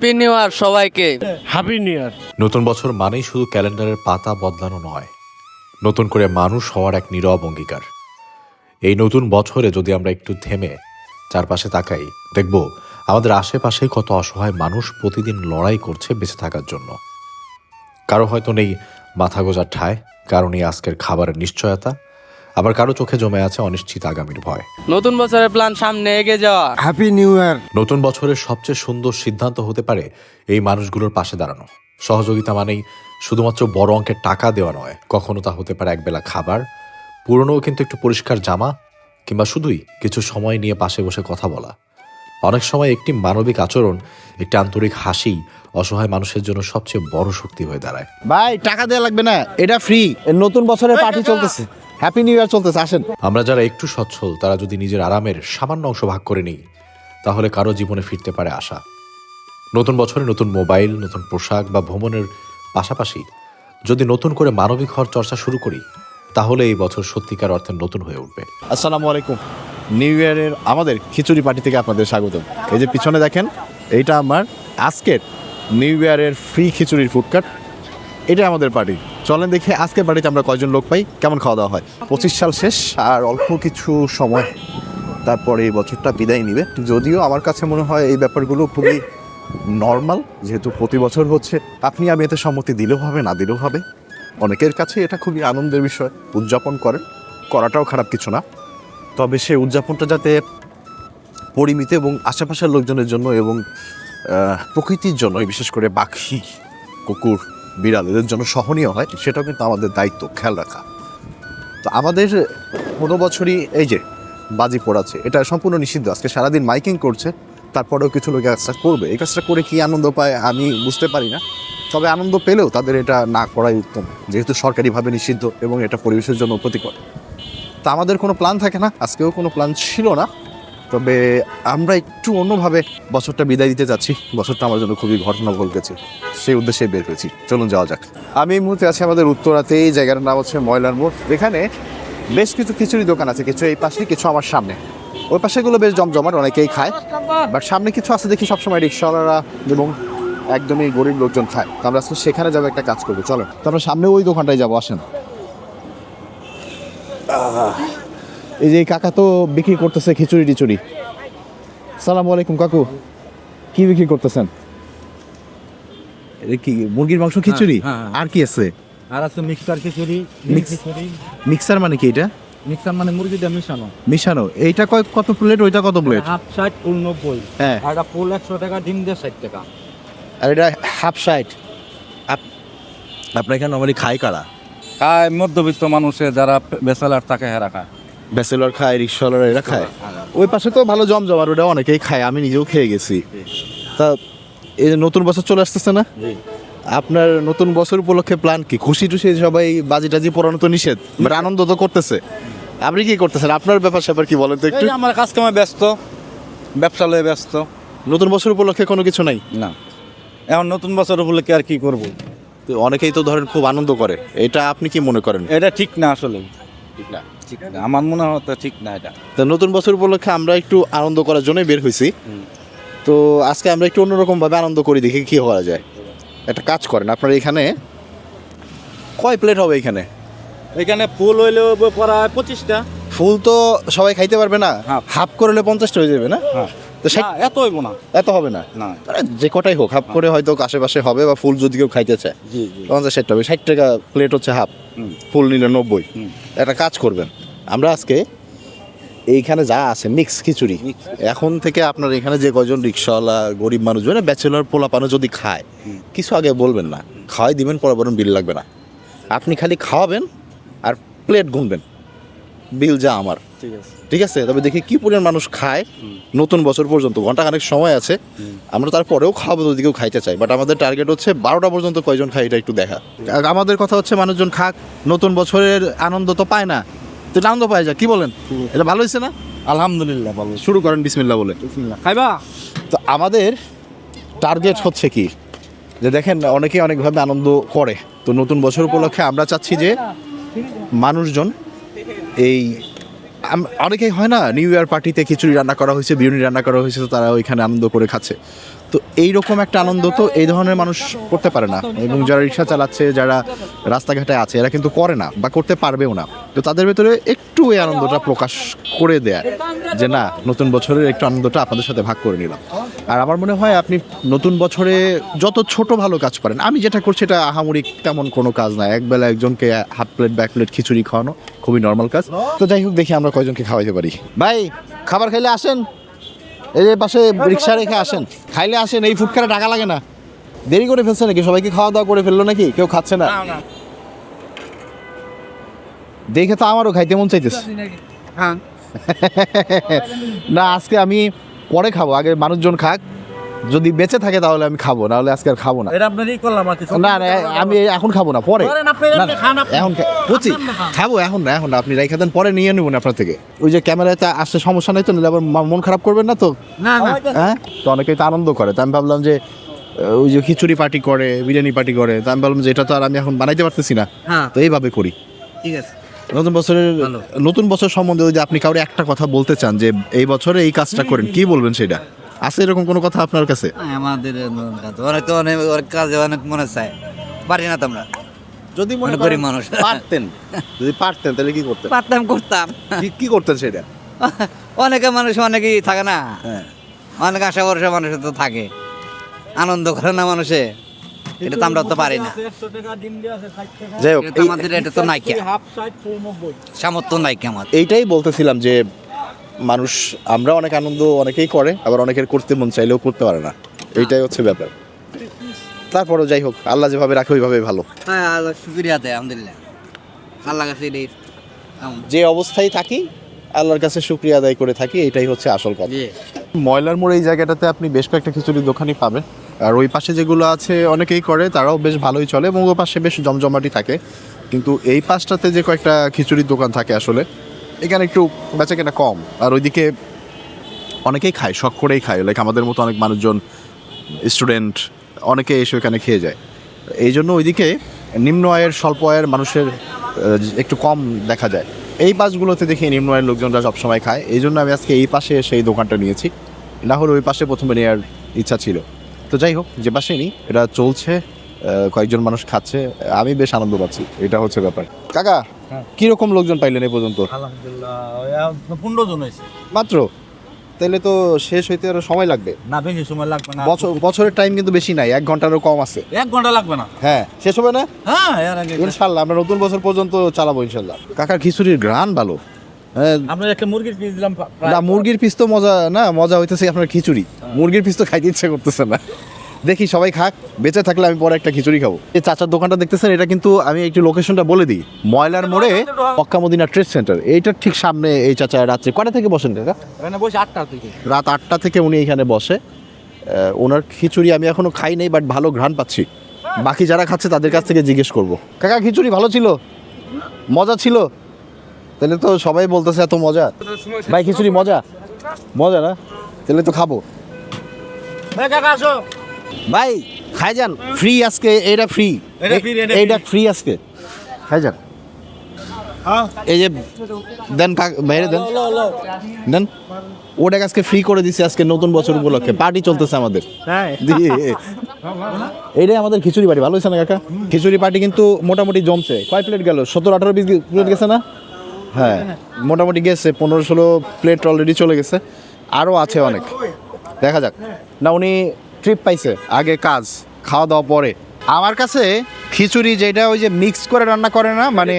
Happy new ইয়ার সবাইকে। Happy new ইয়ার। নতুন বছর মানেই শুধু ক্যালেন্ডারের পাতা বদলানো নয়, নতুন করে মানুষ হওয়ার এক নীরব অঙ্গীকার। এই নতুন বছরে যদি আমরা একটু থেমে চারপাশে তাকাই, দেখব আমাদের আশেপাশে কত অসহায় মানুষ প্রতিদিন লড়াই করছে বেঁচে থাকার জন্য। কারো হয়তো নেই মাথা গোজার ঠাঁই, কারো নেই আজকের খাবারের নিশ্চয়তা, আবার কারো চোখে জমে আছে অনিশ্চিত আগামীর ভয়। নতুন বছরের প্ল্যান সামনে এগিয়ে যাওয়া। হ্যাপি নিউ ইয়ার। নতুন বছরের সবচেয়ে সুন্দর সিদ্ধান্ত হতে পারে এই মানুষগুলোর পাশে দাঁড়ানো। সহযোগিতা মানেই শুধুমাত্র বড় অঙ্কের টাকা দেওয়া নয়, কখনো তা হতে পারে একবেলা খাবার, পুরনোও কিন্তু একটু পরিষ্কার জামা, কিংবা শুধুই কিছু সময় নিয়ে পাশে বসে কথা বলা। অনেক সময় একটি মানবিক আচরণ, একটি আন্তরিক হাসি অসহায় মানুষের জন্য সবচেয়ে বড় শক্তি হয়ে দাঁড়ায়। ভাই টাকা দেওয়া লাগবে না, এটা ফ্রি। নতুন বছরের পার্টি চলতেছে, হ্যাপি নিউ ইয়ার চলতেছে, আসেন। আমরা যারা একটু সচ্ছল, তারা যদি নিজের আরামের সামান্য অংশ ভাগ করে নিই, তাহলে কারো জীবনে ফিরতে পারে আশা। নতুন বছরে নতুন মোবাইল, নতুন পোশাক বা ভ্রমণের পাশাপাশি যদি নতুন করে মানবিক হওয়ার চর্চা শুরু করি, তাহলে এই বছর সত্যিকার অর্থে নতুন হয়ে উঠবে। আসসালামু আলাইকুম। নিউ ইয়ারের আমাদের খিচুড়ি পার্টি থেকে আপনাদের স্বাগতম। এই যে পিছনে দেখেন, এইটা আমার আজকের নিউ ইয়ারের ফ্রি খিচুড়ির ফুডকার্ট। এটা আমাদের পার্টি। চলেন দেখি আজকের পার্টিতে আমরা কয়জন লোক পাই, কেমন খাওয়া দাওয়া হয়। 25 সাল শেষ আর অল্প কিছু সময়, তারপরে এই বছরটা বিদায় নিবে। যদিও আমার কাছে মনে হয় এই ব্যাপারগুলো খুবই নর্মাল, যেহেতু প্রতি বছর হচ্ছে। আপনি আমি এতে সম্মতি দিলেও হবে, না দিলেও হবে। অনেকের কাছে এটা খুবই আনন্দের বিষয়, উদযাপন করাটাও খারাপ কিছু না। তবে সেই উদযাপনটা যাতে পরিমিত এবং আশেপাশের লোকজনের জন্য এবং প্রকৃতির জন্য, বিশেষ করে পাখি, কুকুর, বিড়াল এদের জন্য সহনীয় হয়, সেটাও কিন্তু আমাদের দায়িত্ব খেয়াল রাখা। তো আমাদের কোনো বছরই এই যে বাজি পোড়াচ্ছে, এটা সম্পূর্ণ নিষিদ্ধ। আজকে সারাদিন মাইকিং করছে, তারপরেও কিছু লোক কাজটা করবে। এই কাজটা করে কি আনন্দ পায় আমি বুঝতে পারি না। তবে আনন্দ পেলেও তাদের এটা না করাই উত্তম, যেহেতু সরকারিভাবে নিষিদ্ধ এবং এটা পরিবেশের জন্য ক্ষতিকর। তা আমাদের কোনো প্ল্যান থাকে না, আজকেও কোনো প্ল্যান ছিল না। তবে আমরা একটু অন্যভাবে বছরটা বিদায় দিতে যাচ্ছি। বছরটা আমার জন্য খুবই ঘটনা ঘটেছে, সেই উদ্দেশ্যে বের হয়েছি। চলুন যাওয়া যাক। আমি এই মুহূর্তে আছি আমাদের উত্তরাতে। এই জায়গাটার নাম হচ্ছে ময়লার মোড়। এখানে বেশ কিছু খিচুড়ি দোকান আছে, কিছু এই পাশে, কিছু আমার সামনে। ওই পাশেগুলো বেশ জমজমাট, অনেকেই খায়। বাট সামনে কিছু আছে দেখি সবসময় রিক্সাওয়ালারা এবং একদমই গরিব লোকজন খায়। তো আমরা আজকে সেখানে যাবো, একটা কাজ করবো। চলো, তো আমরা সামনে ওই দোকানটায় যাবো, আসেন। এই যে এই কাকা তো বিক্রি করতেছে খিচুড়ি টিচুড়ি। সালামু আলাইকুম কাকু, কি বিক্রি করতেছেন? এটা কি মুরগির মাংস খিচুড়ি? আর কি আছে? আর আছে মিক্সার খিচুড়ি। মিক্সার মানে কি এটা? মিক্সার মানে মুরগি দিয়ে মিশানো। মিশানো। এইটা কত প্লেট, ওইটা কত প্লেট? হাফ 60 ফুল 90। হ্যাঁ। আর এটা ফুল 100 টাকা, ডিম দিয়ে 60 টাকা। আর এটা হাফ 60। আপনার এখানে নর্মালি খায় কারা? খায় মধ্যবিত্ত মানুষে, যারা বেচালার থাকে হেরা খায়। ব্যাচেলর খায়, রিক্সাওয়ালারা এরা খায়। ওই পাশে তো ভালো জমজম, আর ওটা অনেকেই খায়, আমি নিজেও খেয়ে গেছি। তা এই যে নতুন বছর চলে আসতেছে না, আপনার নতুন বছর উপলক্ষে প্ল্যান কি? খুশি টুশি সবাই বাজি টাজি পড়ানো তো নিষেধ, বাট আনন্দ তো করতেছে। আপনি কি করতেছেন? আপনার ব্যাপার স্যাপার কি বলেন তো একটু। এই যে আমার কাজ কামে ব্যস্ত, ব্যবসা লয়ে ব্যস্ত। নতুন বছর উপলক্ষে কোনো কিছু নাই? না, এখন নতুন বছর উপলক্ষে আর কি করব? তো অনেকেই তো ধরেন খুব আনন্দ করে, এটা আপনি কি মনে করেন? এটা ঠিক না, আসলে ঠিক না, ঠিক না। আমার মনে হয় তো ঠিক না এটা। তো নতুন বছর উপলক্ষে আমরা একটু আনন্দ করার জন্যই বের হয়েছি। তো আজকে আমরা একটু অন্যরকম ভাবে আনন্দ করি, দেখি কি করা যায়। একটা কাজ করেন, আপনার এখানে কয় প্লেট হবে? এখানে ফুল হইলেও পড়া হয় 25টা। ফুল তো সবাই খাইতে পারবে না, হাফ। হাফ করলে 50টা হয়ে যাবে না? হ্যাঁ, তো না, এত হইব না। এত হবে না? না, আরে যে কটাই হোক, হাফ করে হয়তো আশেপাশে হবে, বা ফুল যদি কেউ খাইতে চায় জি জি। 50-60 হবে। 60 টাকা প্লেট হচ্ছে হাফ, ফুল নিলে 90। একটা কাজ করবেন, আমরা আজকে এইখানে যা আছে মিক্স খিচুড়ি, এখন থেকে আপনার এখানে যে কয়জন রিক্সাওয়ালা, গরিব মানুষজন, ব্যাচেলর পোলাপানো যদি খায়, কিছু আগে বলবেন না, খাওয়াই দিবেন, পরে বরং বিল লাগবে না। আপনি খালি খাওয়াবেন আর প্লেট গুনবেন, বিল যা আমার। ঠিক আছে, ঠিক আছে? তবে দেখি কি পরিমাণ মানুষ খায় নতুন বছর পর্যন্ত। ঘন্টাখানেক সময় আছে, আমরা তারপরেও খাওয়াবো যদি কেউ খাইতে চাই। বাট আমাদের টার্গেট হচ্ছে 12টা পর্যন্ত কয়জন খায় এটা একটু দেখা। আমাদের কথা হচ্ছে মানুষজন খাক, নতুন বছরের আনন্দ তো পায় না, তো আনন্দ পায় যা। কি বলেন? এটা ভালো হয়েছে না? আলহামদুলিল্লাহ ভালো। শুরু করেন বিসমিল্লাহ বলে। খাইবা? তো আমাদের টার্গেট হচ্ছে কি, যে দেখেন অনেকেই অনেকভাবে আনন্দ করে। তো নতুন বছর উপলক্ষে আমরা চাচ্ছি যে মানুষজন এই অনেকেই হয় না, নিউ ইয়ার পার্টিতে খিচুড়ি রান্না করা হয়েছে, বিরিয়ানি রান্না করা হয়েছে, তো তারা ওইখানে আনন্দ করে খাচ্ছে। তো এইরকম একটা আনন্দ তো এই ধরনের মানুষ করতে পারে না, এবং যারা রিক্সা চালাচ্ছে, যারা রাস্তাঘাটে আছে, এরা কিন্তু করে না বা করতে পারবেও না। তো তাদের ভেতরে একটু এই আনন্দটা প্রকাশ করে দেয় যে না, নতুন বছরের একটু আনন্দটা আপনাদের সাথে ভাগ করে নিলাম। আর আমার মনে হয় আপনি নতুন বছরে যত ছোট ভালো কাজ পারেন, আমি যেটা করছি এটা আহামরি তেমন কোনো কাজ না, একবেলা একজনকে হাফ প্লেট বা এক প্লেট খিচুড়ি খাওয়ানো খুবই নর্মাল কাজ। তো যাই হোক, দেখি আমরা কয়জনকে খাওয়াইতে পারি। ভাই খাবার খাইলে আসেন, এই যে পাশে রিক্সা রেখে আসেন, খাইলে আসেন, এই ফুটকারে টাকা লাগে না। দেরি করে ফেলছে নাকি? সবাইকে খাওয়া দাওয়া করে ফেললো নাকি? কেউ খাচ্ছে না? দেখে তো আমারও খাইতে মন চাইতেছে। না, আজকে আমি পরে খাবো, আগে মানুষজন খাক, যদি বেঁচে থাকে তাহলে আমি খাবো, না হলে আজকে আর খাবো না। এটা আপনারই করলাম আর কিছু না না, আমি এখন খাবো না, পরে করেন আপনি, না, আপনি খান, আপনি। এখন বুঝছি, খাবো এখন না, এখন না, আপনি রেখে দেন, পরে নিয়ে নেবেন আপনার থেকে। ওই যে ক্যামেরাতে আসতে সমস্যা নেই তো, নিলে আবার মন খারাপ করবেন না তো? না না, হ্যাঁ, তো অনেকেই তো আনন্দ করে, তো আমি ভাবলাম যে ওই যে খিচুড়ি পার্টি করে, বিরিয়ানি পার্টি করে, তো আমি ভাবলাম যে এটা তো আর আমি এখন বানাইতে পারতেছি না, হ্যাঁ তো এইভাবে করি। ঠিক আছে। নতুন বছর সম্বন্ধে যদি আপনি কাউরে একটা কথা বলতে চান যে এই বছরে এই কাজটা করেন, কি বলবেন সেটা? আছে এরকম কোনো কথা আপনার কাছে? আমাদের অনেক তো অনেক কাজে অনেক মনে চায়, পারি না তো আমরা। যদি মনে অনেক করেন গরিব মানুষ। পারতেন, যদি পারতেন তাহলে কি করতেন? পারতাম, করতাম। কি করতেন সেটা? অনেকে মানুষ অনেকেই থাকে না, হ্যাঁ, অনেক আশা ভরসা মানুষের তো থাকে, আনন্দ করে না মানুষে, এটা তো আমরা তো পারি না। যাই হোক, এটা তো আমাদের এটা তো নাইকিয়া, সামর্থ্য নাইকিয়া আমার। এইটাই বলতেছিলাম যে মানুষ, আমরা অনেক আনন্দ অনেকেই করে, আবার অনেকের করতে মন চাইলেও করতে পারে না, এইটাই হচ্ছে ব্যাপার। তারপরও যাই হোক, আল্লাহ যেভাবে রাখে ওইভাবে ভালো। হ্যাঁ, আল্লাহ শুকরিয়া দেয়, আলহামদুলিল্লাহ। আল্লাহ কাছে এটাই যে অবস্থায় থাকি আল্লাহর কাছে শুকরিয়া আদায় করে থাকি, এটাই হচ্ছে আসল কথা। ময়লার মোড় এই জায়গাটাতে আপনি বেশ কয়েকটা খিচুড়ির দোকানই পাবেন, আর ওই পাশে যেগুলো আছে অনেকেই করে, তারাও বেশ ভালোই চলে, এবং ওই পাশে বেশ জমজমাটি থাকে। কিন্তু এই পাশটাতে যে কয়েকটা খিচুড়ির দোকান থাকে, আসলে এখানে একটু বেচাকেনা কম, আর ওইদিকে অনেকেই খায়, শখ করেই খায়, লাইক আমাদের মতো অনেক মানুষজন, স্টুডেন্ট, অনেকে এসে ওখানে খেয়ে যায়। এই জন্য ওইদিকে নিম্ন আয়ের, স্বল্প আয়ের মানুষের একটু কম দেখা যায়। এই পাশগুলোতে দেখি নিম্ন আয়ের লোকজনরা সবসময় খায়, এই জন্য আমি আজকে এই পাশে এসে এই দোকানটা নিয়েছি, না হলে ওই পাশে প্রথমে নেওয়ার ইচ্ছা ছিল। তো যাই হোক, যে পাশে নিই, এটা চলছে, কয়েকজন মানুষ খাচ্ছে, আমি বেশ আনন্দ পাচ্ছি, এটা হচ্ছে ব্যাপার। কাকা, কিরকম লোকজন পাইলেন এই পর্যন্ত? আলহামদুলিল্লাহ 15 জন হয়েছে। মাত্র? তাহলে তো শেষ হইতে আরো সময় লাগবে। না, বেশি সময় লাগবে না। বছরের টাইম কিন্তু বেশি নাই, 1 ঘন্টারও কম আছে। 1 ঘন্টা লাগবে না। হ্যাঁ, শেষ হবে না? হ্যাঁ, এর আগে ইনশাল্লাহ আমরা নতুন বছর পর্যন্ত চালাবো ইনশাল্লাহ। কাকার খিচুড়ির ঘ্রাণ ভালো। হ্যাঁ, আমরা একটা মুরগির পিস দিলাম। না, মুরগির পিস তো মজা না, মজা হইতেছে আপনার খিচুড়ি। মুরগির পিস তো খাইতে ইচ্ছে করতেছে না। দেখি সবাই খাক, বেঁচে থাকলে আমি পরে একটা খিচুড়ি খাবো। এই চাচার দোকানটা দেখতেছেন, এটা কিন্তু আমি একটু লোকেশনটা বলে দিই, ময়লার মোড়ে মক্কা মদিনা ট্রেড সেন্টার, এইটার ঠিক সামনে এই চাচা রাত্রে কটা থেকে বসেন কাকা? এখানে বসে 8টা থেকে। রাত 8টা থেকে উনি এখানে বসে। ওনার খিচুড়ি আমি এখনো খাই নাই, বাট ভালো ঘ্রাণ পাচ্ছি। বাকি যারা খাচ্ছে তাদের কাছ থেকে জিজ্ঞেস করব। কাকা, খিচুড়ি ভালো ছিল? মজা ছিল? তাহলে তো সবাই বলতেছে এত মজা। ভাই, খিচুড়ি মজা? মজা না? তাহলে তো খাবো। কাকা আসো ভাই, খাই যান, ফ্রি আজকে, এটা ফ্রি, এটা free, এটা এইটা ফ্রি আজকে, খাই যান। এই যে দেন, বাইরে দেন, দেন। ওটা আজকে ফ্রি করে দিছে, আজকে নতুন বছর উপলক্ষে পার্টি চলতেছে আমাদের। এইটাই আমাদের খিচুড়ি পার্টি। ভালো হয়েছে না কাকা? খিচুড়ি পার্টি কিন্তু মোটামুটি জমছে। কয় প্লেট গেল? 17-18 প্লেট গেছে না? হ্যাঁ, মোটামুটি গেছে, 15-16 প্লেট অলরেডি চলে গেছে, আরও আছে অনেক, দেখা যাক। না, উনি ট্রিপ পাইছে, আগে কাজ, খাওয়া দাওয়া পরে। আমার কাছে খিচুড়ি যেটা ওই যে মিক্স করে রান্না করে না, মানে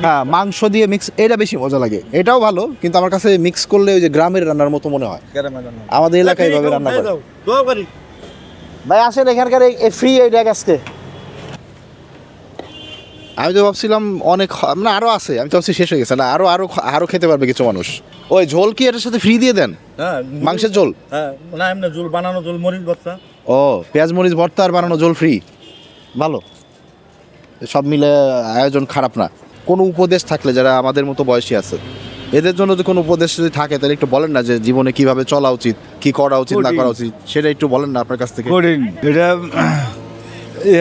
হ্যাঁ, মাংস দিয়ে মিক্স, এটা বেশি মজা লাগে। এটাও ভালো, কিন্তু আমার কাছে মিক্স করলে ওই যে গ্রামের রান্নার মতো মনে হয়। আমাদের এলাকায় এইভাবে রান্না করে। ভাই আসেন, এখানকার এই ফ্রি এইটা আজকে। আমি তো ভাবছিলাম অনেক, না আরও আছে, আমি তো ভাবছি শেষ হয়ে গেছে। না, আরও আরও আরও খেতে পারবে কিছু মানুষ। ওই ঝোল কি এটার সাথে ফ্রি দিয়ে দেন? হ্যাঁ, মাংসের ঝোল? হ্যাঁ, না এমনি ঝোল বানানো, ঝোল মরিচ ভর্তা। ও, পেঁয়াজ মরিচ ভর্তা আর বানানো ঝোল ফ্রি, ভালো। সব মিলে আয়োজন খারাপ না। কোনো উপদেশ থাকলে, যারা আমাদের মতো বয়সী আছে, এদের জন্য যে কোনো উপদেশ যদি থাকে, তাহলে একটু বলেন না, যে জীবনে কিভাবে চলা উচিত, কি করা উচিত না করা উচিত, সেটা একটু বলেন না আপনার কাছ থেকে। কঠিন এটা,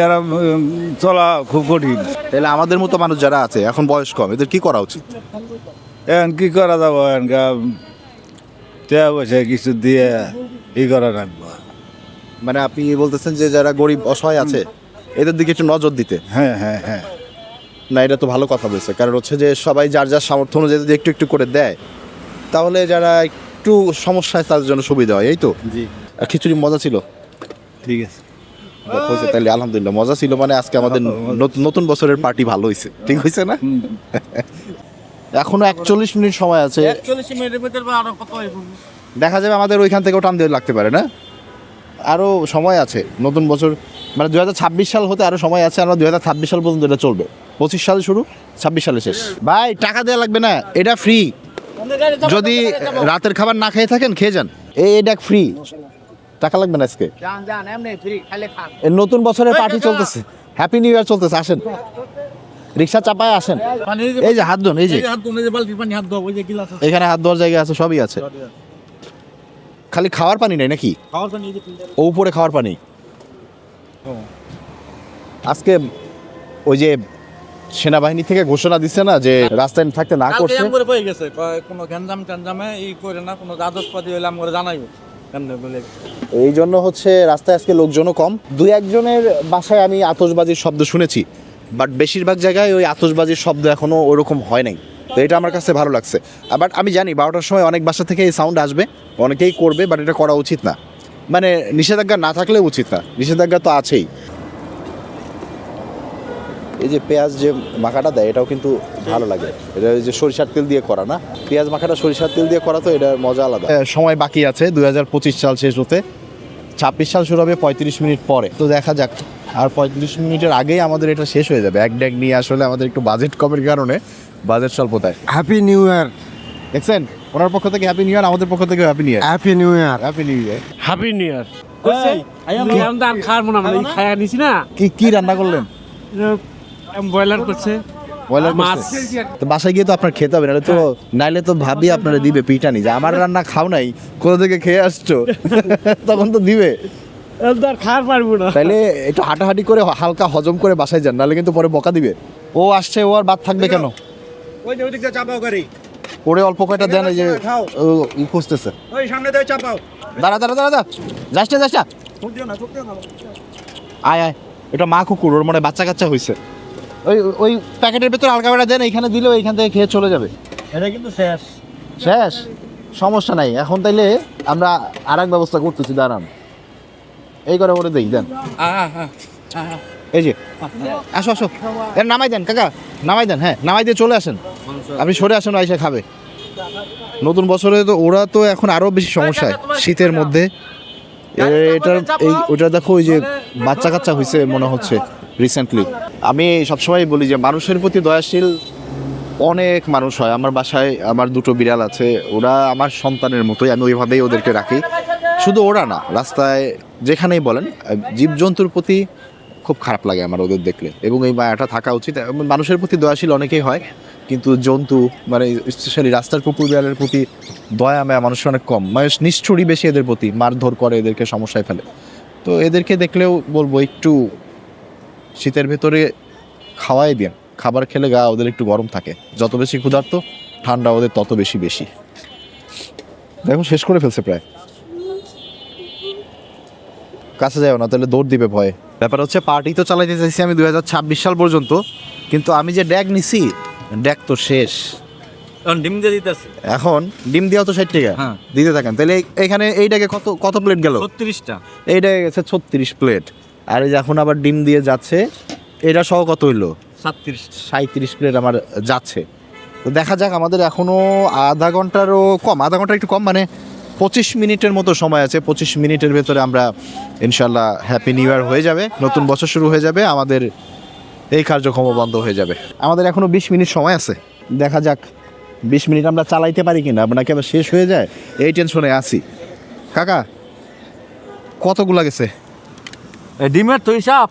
এরা চলা খুব কঠিন। তাহলে আমাদের মতো মানুষ যারা আছে, এখন বয়স কম, এদের কি করা উচিত? এখন কি করা যাবো, এখন টাকা পয়সা কিছু দিয়ে ই করা রাখবো। মানে আপনি বলতেছেন যে যারা গরিব অসহায় আছে এদের দিকে একটু নজর দিতে। হ্যাঁ হ্যাঁ হ্যাঁ না, এটা তো ভালো কথা বলছে, কারণ হচ্ছে যে সবাই যার যার সামর্থ্য অনুযায়ী যদি একটু একটু করে দেয় তাহলে যারা একটু সমস্যায় তাদের জন্য সুবিধা হয়, এই তো। জি আর খিচুড়ি মজা ছিল? ঠিক আছে। হয়েছে তাহলে আলহামদুলিল্লাহ, মজা ছিল মানে আজকে আমাদের নতুন বছরের পার্টি ভালো হয়েছে, ঠিক হয়েছে না? এখনো 41 মিনিট সময় আছে, 41 মিনিটের ভিতরে আরো কত হইব? দেখা যাবে আমাদের ওইখান থেকেও টান দিয়ে লাগতে পারে না, আরও সময় আছে। নতুন বছর মানে 2026 সাল হতে আরও সময় আছে, আমরা 2026 সাল পর্যন্ত এটা চলবে। 25 সালে শুরু, 26 সালে শেষ। ভাই টাকা দেওয়া লাগবে না, এটা ফ্রি। যদি রাতের খাবার না খেয়ে থাকেন খেয়ে যান, এটা ফ্রি, টাকা লাগবে না আজকে। যান এমনি ফ্রি খালি খান। এই নতুন বছরের পার্টি চলতেছে, হ্যাপি নিউ ইয়ার চলতেছে, আসেন রিক্সা চাপায় আসেন। এই যে হাত ধোন, এই যে হাত ধুন, এই যে বালতির পানি হাত দাও, ওই যে গিলাস আছে। এখানে হাত ধোয়ার জায়গা আছে, সবই আছে, খালি খাওয়ার পানি নাই নাকি? খাওয়ার পানি এই যে ফিল্টার। ও উপরে খাওয়ার পানি। আজকে ওই যে সেনাবাহিনী থেকে ঘোষণা দিচ্ছে না যে রাস্তায় থাকতে না কালকে করছে, এমন করে পেয়ে গেছে, কয় কোনো গ্যাঞ্জাম ট্যাঞ্জামে এই করে না, কোনো দ্বাদশপতি হইলে আমরা জানাইবো কেন বলে। এই জন্য হচ্ছে রাস্তায় আজকে লোকজনও কম। দুই একজনের বাসায় আমি আতশবাজির শব্দ শুনেছি, বাট বেশিরভাগ জায়গায় ওই আতশবাজির শব্দ এখনো ওরকম হয় নাই, তো এটা আমার কাছে ভালো লাগছে। বাট আমি জানি 12টার সময় অনেক বাসা থেকে এই সাউন্ড আসবে, অনেকেই করবে, বাট এটা করা উচিত না। মানে নিষেধাজ্ঞা না থাকলেও উচিত না, নিষেধাজ্ঞা তো আছেই। এই যে পেঁয়াজ যে মাখাটা দেয় এটাও কিন্তু ভালো লাগে, এটা ওই যে সরিষার তেল দিয়ে করা না, পেঁয়াজ মাখাটা সরিষার তেল দিয়ে করা, তো এটার মজা আলাদা। সময় বাকি আছে 2025 সাল শেষ হতে, 26 সাল শুরু হবে 35 মিনিট পরে, তো দেখা যাক। আর 35 মিনিটের আগেই আমাদের এটা শেষ হয়ে যাবে। এক ড্যাগ নিয়ে আসলে আমাদের একটু বাজেট কমের কারণে বাজেট স্বল্পতায়। Happy new year. দেখছেন, ওনার পক্ষ থেকে হ্যাপি নিউ ইয়ার, আমাদের পক্ষ থেকে হ্যাপি নিউ ইয়ার। হ্যাপি নিউ ইয়ার। হ্যাপি নিউ ইয়ার। হ্যাপি নিউ ইয়ার। খাওয়ার মনে হয় খায়া নিছি না, কি রান্না করলেন? ব্রয়লার করছে, ব্রয়লার মাছ। তো বাসায় গিয়ে তো আপনার খেতে হবে, নাইলে তো ভাবি আপনারা দিবে পিটানি, যে আমার রান্না খাও নাই, কোথা থেকে খেয়ে আসছো, তখন তো দিবে। খাওয়ার পারবো না। তাইলে একটু হাঁটাহাঁটি করে হালকা হজম করে বাসায় যান, নাহলে কিন্তু পরে বকা দিবে। ও আসছে, ও আর বাদ থাকবে কেন? ওই যে ওইদিকে চাপাও গাড়ি, ওরে অল্প কয়টা দেন, এই যে ই খুঁজতেছে। ওই সামনে দিয়ে চাপাও। দাঁড়া যাস না। চোখ দিও না, চোখ দিও না। আয় এটা মা কুকুর, ওর মনে হয় বাচ্চা কাচ্চা হয়েছে। ওই প্যাকেটের ভেতর হালকা বেড়া দেন, এইখানে দিলেও এইখান থেকে খেয়ে চলে যাবে। এটা কিন্তু শেষ। সমস্যা নাই। এখন তাইলে আমরা আর এক ব্যবস্থা করতেছি, দাঁড়ান, এই করে ওরে দেই, দেন। এই যে আসো এর নামাই দেন কাকা, নামাই দেন। হ্যাঁ নামাই দিয়ে চলে আসেন, আপনি সরে আসেন, আইসা খাবে। নতুন বছরে তো ওরা তো এখন আরো বেশি সমস্যায়, শীতের মধ্যে। ওইটা দেখো, ওই যে বাচ্চা কাচ্চা হয়েছে মনে হচ্ছে রিসেন্টলি। আমি সবসময় বলি যে মানুষের প্রতি দয়াশীল অনেক মানুষ হয়। আমার বাসায় আমার দুটো বিড়াল আছে, ওরা আমার সন্তানের মতোই, আমি ওইভাবেই ওদেরকে রাখি। শুধু ওরা না, রাস্তায় যেখানেই বলেন, জীবজন্তুর প্রতি খুব খারাপ লাগে আমার ওদের দেখলে, এবং এই মায়াটা থাকা উচিত। মানুষের প্রতি দয়াশীল অনেকেই হয়, কিন্তু জন্তু মানে স্পেশালি রাস্তার কুকুর বিড়ালের প্রতি দয়া মায়া মানুষের অনেক কম। মানুষ নিষ্ঠুরই বেশি এদের প্রতি, মারধর করে, এদেরকে সমস্যায় ফেলে। তো এদেরকে দেখলেও বলবো একটু শীতের ভেতরে খাওয়াই দেন, খাবার খেলে গা ওদের একটু গরম থাকে, যত বেশি ক্ষুধার্ত ঠান্ডা ওদের তত বেশি। দেখো শেষ করে ফেলছে প্রায়, কাছে যাও না তাহলে দৌড় দিবে ভয়ে। ব্যাপার হচ্ছে পার্টি তো চালাইতে চাইছি আমি 2026 সাল পর্যন্ত, কিন্তু আমি যে ড্যাগ নিছি, ড্যাগ তো শেষ। এখন ডিম দিয়ে দিতেছে। এখন ডিম দিয়েও তো 60 টাকা হ্যাঁ। দিতে থাকেন, তাহলে এখানে এই ড্যাগে কত প্লেট গেল? 36টা। এই ড্যাগে গেছে 36 প্লেট। আর এই যে এখন আবার ডিম দিয়ে যাচ্ছে, এটা সহ কত হইলো? 37 প্লেট আমার যাচ্ছে। তো দেখা যাক, আমাদের এখনো আধা ঘন্টারও কম, আধা ঘন্টা একটু কম, মানে 25 মিনিটের মতো সময় আছে। 25 মিনিটের ভেতরে আমরা ইনশাল্লাহ হ্যাপি নিউ ইয়ার হয়ে যাবে, নতুন বছর শুরু হয়ে যাবে, আমাদের এই কার্যক্রম বন্ধ হয়ে যাবে। আমাদের এখনো 20 মিনিট সময় আছে, দেখা যাক 20 মিনিট আমরা চালাইতে পারি কিনা, আপনাকে আবার শেষ হয়ে যায়, এই টেনশনে আছি। কাকা কতগুলা গেছে? ডিমের তো হিসাব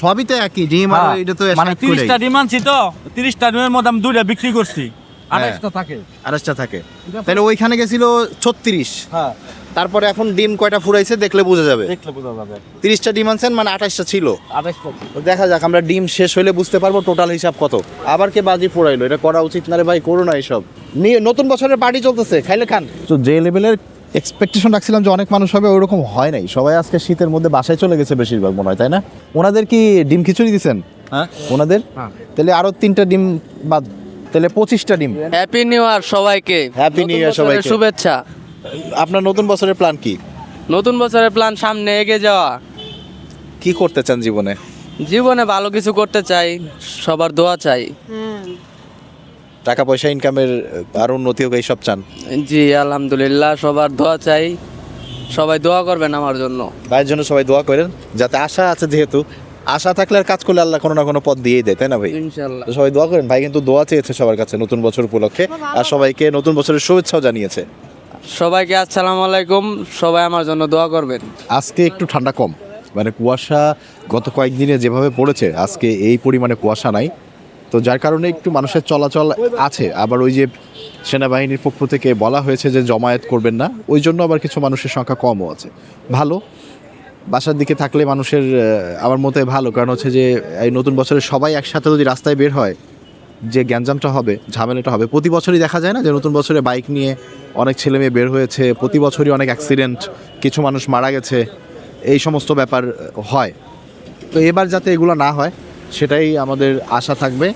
সবই তো একই ডিম, আর এটা তো মানে 30টা ডিম আনছি, তো 30টা ডিমের মধ্যে আমি 2টা বিক্রি করছি, হ্যাঁ। 28টা থাকে। আরেকটা থাকে, তাহলে ওইখানে গেছিল 36। হ্যাঁ, তারপরে এখন ডিম কয়টা ফুরাইছে দেখলে বোঝা যাবে। দেখলে বোঝা যাবে। 30টা ডিম আনছেন মানে 28টা ছিল। 28টা। তো দেখা যাক, আমরা ডিম শেষ হইলে বুঝতে পারবো টোটাল হিসাব কত। আবার কে বাজি ফুরাইলো, এটা করা উচিত না রে ভাই, করো না এইসব নিয়ে। নতুন বছরের পার্টি চলতেছে, খাইলে খান। তো যে লেভেলের এক্সপেকটেশন রাখছিলাম যে অনেক মানুষ হবে, ওরকম হয় নাই। সবাই আজকে শীতের মধ্যে বাসায় চলে গেছে বেশিরভাগ মনে হয়, তাই না? ওনাদের কি ডিম খিচুড়ি দিচ্ছেন? হ্যাঁ ওনাদের তাহলে আরো 3টা ডিম বাদ, তাহলে 25টা ডিম। হ্যাপি নিউ ইয়ার সবাইকে। Happy New Year নতুন বছরের সবাইকে। শুভেচ্ছা। আপনার নতুন বছরের প্ল্যান কি? নতুন বছরের প্ল্যান সামনে এগিয়ে যাওয়া। কি করতে চান জীবনে? জীবনে ভালো কিছু করতে চাই, সবার দোয়া চাই। টাকা পয়সা ইনকামের আরো উন্নতি হোক এইসব চান? জি আলহামদুলিল্লাহ, সবার দোয়া চাই। সবাই দোয়া করবেন আমার জন্য। ভাইয়ের জন্য সবাই দোয়া করেন, যাতে আশা আছে, যেহেতু আশা থাকলে আর কাজ করলে আল্লাহ কোনো না কোনো পথ দিয়েই দেয়, তাই না ভাই? ইনশাল্লাহ। তো সবাই দোয়া করেন। ভাই কিন্তু দোয়া চেয়েছে সবার কাছে নতুন বছর উপলক্ষে, আর সবাইকে নতুন বছরের শুভেচ্ছাও জানিয়েছে। সবাইকে আসসালামু আলাইকুম, সবাই আমার জন্য দোয়া করবেন। আজকে একটু ঠান্ডা কম, মানে কুয়াশা গত কয়েকদিনে যেভাবে পড়েছে আজকে এই পরিমাণে কুয়াশা নাই, তো যার কারণে একটু মানুষের চলাচল আছে। আবার ওই যে সেনাবাহিনীর পক্ষ থেকে বলা হয়েছে যে জমায়েত করবেন না, ওই জন্য আবার কিছু মানুষের সংখ্যা কমও আছে। ভালো, বাসার দিকে থাকলে মানুষের আমার মতে ভালো, কারণ হচ্ছে যে এই নতুন বছরে সবাই একসাথে যদি রাস্তায় বের হয়, যে গ্যাঞ্জামটা হবে, ঝামেলাটা হবে। প্রতি বছরই দেখা যায় না যে নতুন বছরে বাইক নিয়ে অনেক ছেলে মেয়ে বের হয়েছে, প্রতি বছরই অনেক অ্যাক্সিডেন্ট, কিছু মানুষ মারা গেছে, এই সমস্ত ব্যাপার হয়। তো এবার যাতে এগুলো না হয় সেটাই আমাদের আশা থাকবে।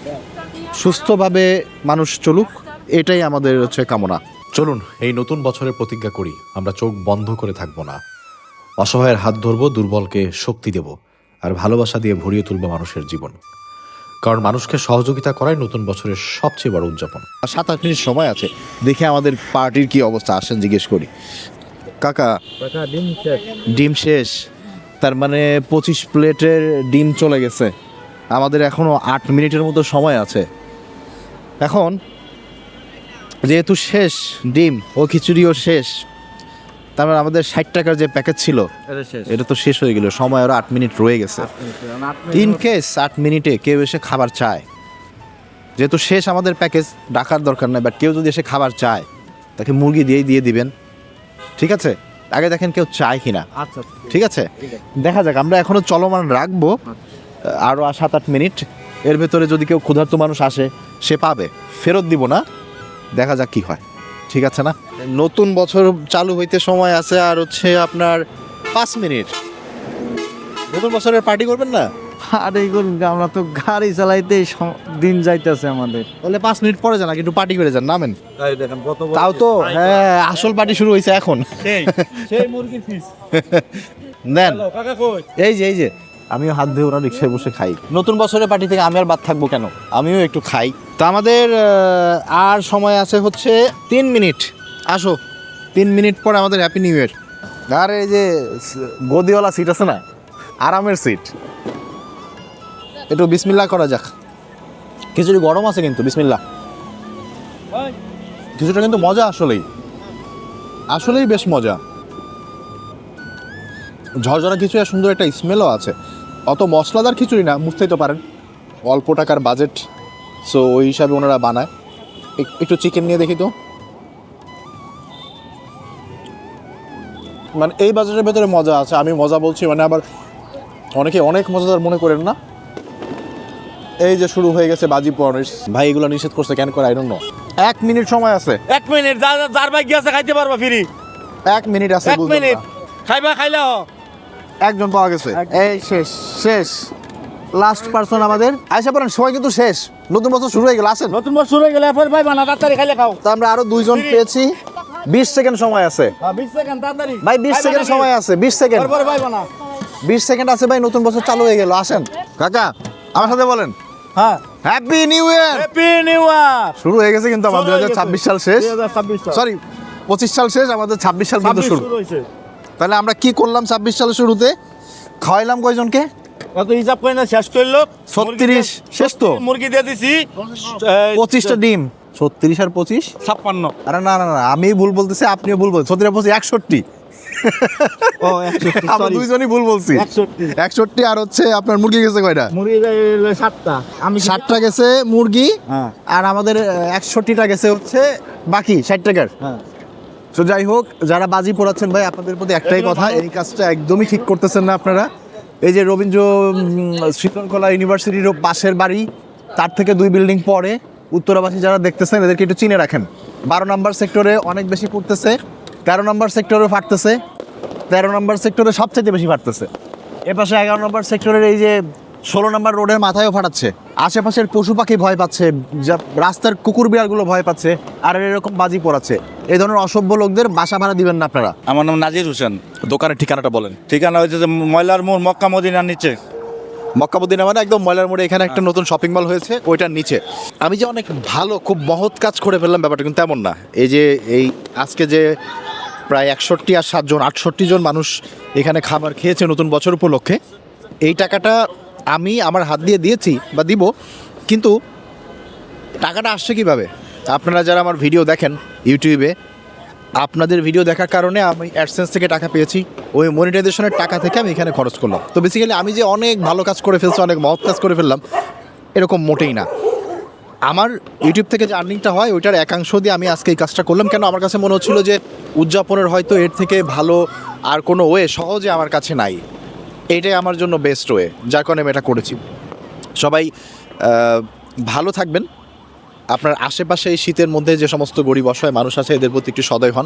সুস্থভাবে মানুষ চলুক, এটাই আমাদের হচ্ছে কামনা। চলুন এই নতুন বছরের প্রতিজ্ঞা করি, আমরা চোখ বন্ধ করে থাকবো না, অসহায়ের হাত ধরবো, দুর্বলকে শক্তি দেব, আর ভালোবাসা দিয়ে ভরিয়ে তুলবো মানুষের জীবন। কারণ মানুষকে সহযোগিতা করাই নতুন বছরের সবচেয়ে বড় উদযাপন। 7-8 মিনিট সময় আছে, দেখে আমাদের পার্টির কি অবস্থা, আসেন জিজ্ঞেস করি। কাকা, ডিম শেষ, তার মানে 25 প্লেটের ডিম চলে গেছে। আমাদের এখনো 8 মিনিটের মতো সময় আছে। এখন যেহেতু শেষ ডিম ও খিচুড়িও শেষ, তার মানে আমাদের 60 টাকার যে প্যাকেজ ছিল এটা তো শেষ হয়ে গেল। সময় আরও 8 মিনিট রয়ে গেছে। ইন কেস 8 মিনিটে কেউ এসে খাবার চায়, যেহেতু শেষ আমাদের প্যাকেজ, ডাকার দরকার নাই, বাট কেউ যদি এসে খাবার চায় তাকে মুরগি দিয়ে দিবেন, ঠিক আছে? আগে দেখেন কেউ চায় কিনা। আচ্ছা ঠিক আছে, দেখা যাক। আমরা এখনো চলমান রাখবো আরও 7-8 মিনিট। এর ভেতরে যদি কেউ ক্ষুধার্ত মানুষ আসে, সে পাবে, ফেরত দিব না। দেখা যাক কি হয়, ঠিক আছে না? নতুন বছর চালু হইতে সময় আছে আর হচ্ছে আপনার 5 মিনিট। নতুন বছরের পার্টি করবেন না? আর এই করুন, আমরা তো গাড়ি চালাইতে দিন যাইতেছে আমাদের। বলে 5 মিনিট পরে যান, আগে একটু পার্টি করে যান, নামেন। তাই দেখেন কত বড় তাও তো হ্যাঁ, আসল পার্টি শুরু হয়েছে এখন। সেই মুরগির পিস। নেন, কাকা কই? এই যে আমিও হাত ধুয়ে ওরা রিক্সায় বসে খাই। নতুন বছরের পার্টি থেকে আমি আর বাদ থাকবো কেন? আমিও একটু খাই। তো আমাদের আর সময় আছে হচ্ছে 3 মিনিট। আসো, 3 মিনিট পর আমাদের হ্যাপি নিউ ইয়ার। আর এই যে গদিওয়ালা সিট আছে না, আরামের সিট, একটু বিসমিল্লাহ করা যাক। খিচুড়ি গরম আছে কিন্তু, বিসমিল্লাহ। খিচুড়িটা কিন্তু মজা, আসলেই বেশ মজা। ঝরঝরা খিচুড়ি আর সুন্দর একটা স্মেলও আছে। অত মশলাদার খিচুড়ি না, বুঝতেই তো পারেন, অল্প টাকার বাজেট, সো ওই হিসাবে ওনারা বানায়। একটু চিকেন নিয়ে দেখি তো। মানে এই বাজেটের ভেতরে মজা আছে, আমি মজা বলছি, মানে আবার অনেকে অনেক মজাদার মনে করেন না। এই যে শুরু হয়ে গেছে বাজি পড়ানো। ভাই এগুলো নিষেধ করছে কেন করে, আই ডোন্ট নো। 1 মিনিট সময় আছে। 1 মিনিট, যার ভাই গিয়েছে খাইতে পারবা ফ্রি। 1 মিনিট আছে, 1 মিনিট খাইবা, খাইলাও। একজন পাওয়া গেছে। এই শেষ লাস্ট পারসন আমাদের। আইসা পড়েন, সময় কিন্তু শেষ, নতুন বছর শুরু হয়ে গেল। আসেন, নতুন বছর শুরু হয়ে গেলে এরপর ভাই বানা তাড়াতাড়ি খাইলে খাও। তো আমরা আরো 2 জন পেয়েছি। 20 সেকেন্ড সময় আছে 20 সেকেন্ড তাড়াতাড়ি ভাই, 20 সেকেন্ড সময় আছে। 20 সেকেন্ড, এরপর ভাই বানা। 20 সেকেন্ড আছে ভাই, নতুন বছর চালু হয়ে গেল। আসেন কাকা, আমার সাথে বলেন হ্যাঁ, হ্যাপি নিউ ইয়ার। হ্যাপি নিউ ইয়ার। শুরু হয়ে গেছে কিন্তু আমাদের 2026 সাল শেষ, 2026 সরি 25 সাল শেষ, আমাদের 26 সাল কিন্তু শুরু। হইছে। তাহলে আমরা কি করলাম 26 সালের শুরুতে? খাওয়াইলাম কয়জনকে? কত হিসাব করে না শেষ করলো? 36 শেষ তো। মুরগি দিয়ে দিছি 25টা ডিম, 36 আর 25 56। আরে না, আমি ভুল বলতেছি, আপনিও ভুল বলছেন। 36 আর 25 61। ও 61, আমরা সরি। দুইজনই ভুল বলছি। 61 আর হচ্ছে আপনার মুরগি গেছে কয়টা? মুরগি 7টা, আমি 60টা গেছে মুরগি, হ্যাঁ আর আমাদের 61টা গেছে হচ্ছে বাকি 60 টাকার। হ্যাঁ। তো যাই হোক, যারা বাজি পোড়াচ্ছেন ভাই, আপনাদের প্রতি একটাই কথা, এই কাজটা একদমই ঠিক করতেছেন না আপনারা। এই যে রবীন্দ্র শৃঙ্খলা ইউনিভার্সিটির পাশের বাড়ি, তার থেকে 2 বিল্ডিং পরে উত্তরাবাসী যারা দেখতেছেন, এদেরকে একটু চিনে রাখেন। 12 নম্বর সেক্টরে অনেক বেশি পড়তেছে। 13 নম্বর সেক্টরে ফাটতেছে, 13 নম্বর সেক্টরে সবচাইতে বেশি ফাটতেছে। এপাশে 11 নম্বর সেক্টরের এই যে 16 নম্বর রোডের মাথায়ও ফাটাচ্ছে। আশেপাশের পশু পাখি ভয় পাচ্ছে, রাস্তার কুকুর বিড়ালগুলো ভয় পাচ্ছে, আর এরকম বাজি পড়াচ্ছে। এই ধরনের অসভ্য লোকদের বাসা ভাড়া দিবেন না আপনারা। আমার নাম নাজির হোসেন। দোকানের ঠিকানাটা বলেন। ঠিকানা হচ্ছে যে ময়লার মোড়, মক্কা মদিনার নিচে। মক্কাবুদ্দিনা মানে একদম ময়লার মোড়ে এখানে একটা নতুন শপিং মল হয়েছে, ওইটার নিচে। আমি যে অনেক ভালো, খুব মহৎ কাজ করে ফেললাম ব্যাপারটা কিন্তু তেমন না। এই যে এই আজকে যে প্রায় 61 আর 7 জন 68 জন মানুষ এখানে খাবার খেয়েছে নতুন বছর উপলক্ষে, এই টাকাটা আমি আমার হাত দিয়ে দিয়েছি বা দিব, কিন্তু টাকাটা আসছে কিভাবে? আপনারা যারা আমার ভিডিও দেখেন ইউটিউবে, আপনাদের ভিডিও দেখার কারণে আমি অ্যাডসেন্স থেকে টাকা পেয়েছি, ওই মনিটাইজেশনের টাকা থেকে আমি এখানে খরচ করলাম। তো বেসিক্যালি আমি যে অনেক ভালো কাজ করে ফেলছি, অনেক মহৎ কাজ করে ফেললাম, এরকম মোটেই না। আমার ইউটিউব থেকে যে আর্নিংটা হয় ওইটার একাংশ দিয়ে আমি আজকে এই কাজটা করলাম। কেন? আমার কাছে মনে হচ্ছিল যে উদযাপনের হয়তো এর থেকে ভালো আর কোনো ওয়ে সহজে আমার কাছে নাই, এইটাই আমার জন্য বেস্ট ওয়ে, যার কারণে আমি এটা করেছি। সবাই ভালো থাকবেন। আপনার আশেপাশে এই শীতের মধ্যে যে সমস্ত গরিব অসহায় মানুষ আছে এদের প্রতি একটু সদয় হন।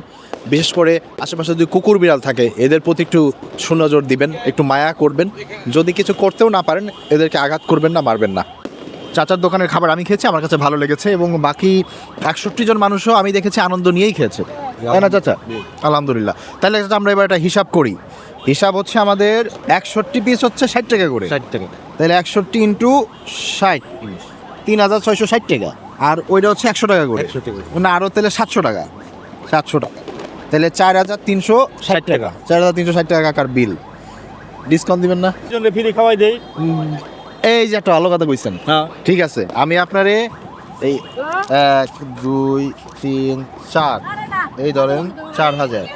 বিশেষ করে আশেপাশে যদি কুকুর বিড়াল থাকে এদের প্রতি একটু সুনজর দিবেন, একটু মায়া করবেন। যদি কিছু করতেও না পারেন এদেরকে আঘাত করবেন না, মারবেন না। চাচার দোকানের খাবার আমি খেয়েছি, আমার কাছে ভালো লেগেছে, এবং বাকি 61 জন মানুষও আমি দেখেছি আনন্দ নিয়েই খেয়েছে, তাই না চাচা? আলহামদুলিল্লাহ। তাহলে চাচা আমরা এবার একটা হিসাব করি। হিসাব হচ্ছে আমাদের 61 পিস হচ্ছে 60 টাকা করে। 60 টাকা। তাহলে 61 ইন্টু 60, 3660 টাকা। আর ওইটা হচ্ছে 100 টাকা করে। না, আরও তাহলে 700 টাকা। 700 টাকা, তাহলে 4360 টাকা। 4360 টাকা কাকার বিল। ডিসকাউন্ট দিবেন না? ফ্রি খাওয়াই দেই। এই যে একটা ভালো কথা কইছেন। হ্যাঁ। ঠিক আছে, আমি আপনারে এই 1 2 3 4 এই ধরেন 4000,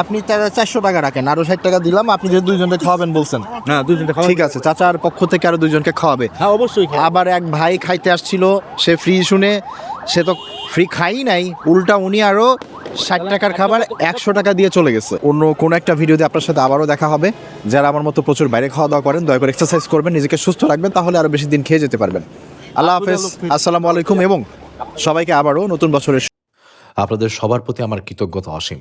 আপনি 400 টাকা রাখেন, আরো 60 টাকা দিলাম। আপনি যে দুইজনকে খাওয়াবেন বলছেন, হ্যাঁ, দুজনটা খাওয়া। ঠিক আছে, চাচার পক্ষ থেকে আরো দুইজনকে খাওয়াবে। হ্যাঁ, অবশ্যই খাওয়া। আবার এক ভাই খাইতে আসছিল, সে ফ্রি শুনে সে তো ফ্রি খাই নাই, উল্টা উনি আরো 60 টাকার খাবার 100 টাকা দিয়ে চলে গেছে। অন্য কোনো একটা ভিডিওতে আপনার সাথে আবারও দেখা হবে। যারা আমার মতো প্রচুর বাইরে খাওয়া দাওয়া করেন, দয়া করে এক্সারসাইজ করবেন, নিজেকে সুস্থ রাখবেন, তাহলে আরো বেশি দিন খেয়ে যেতে পারবেন। আল্লাহ হাফেজ, আসসালামু আলাইকুম, এবং সবাইকে আবারও নতুন বছরের আপনাদের সবার প্রতি আমার কৃতজ্ঞতা অসীম।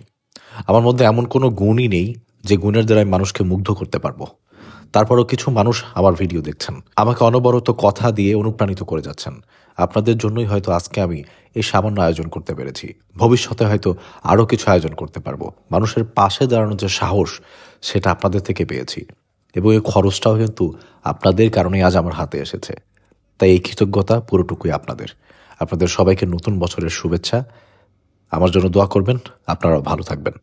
আমার মধ্যে এমন কোনো গুণই নেই যে গুণের দ্বারা আমি মানুষকে মুগ্ধ করতে পারবো। তারপরও কিছু মানুষ আমার ভিডিও দেখছেন, আমাকে অনবরত কথা দিয়ে অনুপ্রাণিত করে যাচ্ছেন। আপনাদের জন্যই হয়তো আজকে আমি এই সামান্য আয়োজন করতে পেরেছি। ভবিষ্যতে হয়তো আরও কিছু আয়োজন করতে পারবো। মানুষের পাশে দাঁড়ানোর যে সাহস, সেটা আপনাদের থেকে পেয়েছি, এবং এই খরচটাও কিন্তু আপনাদের কারণেই আজ আমার হাতে এসেছে। তাই এই কৃতজ্ঞতা পুরোটুকুই আপনাদের। আপনাদের সবাইকে নতুন বছরের শুভেচ্ছা। আমার জন্য দোয়া করবেন, আপনারাও ভালো থাকবেন।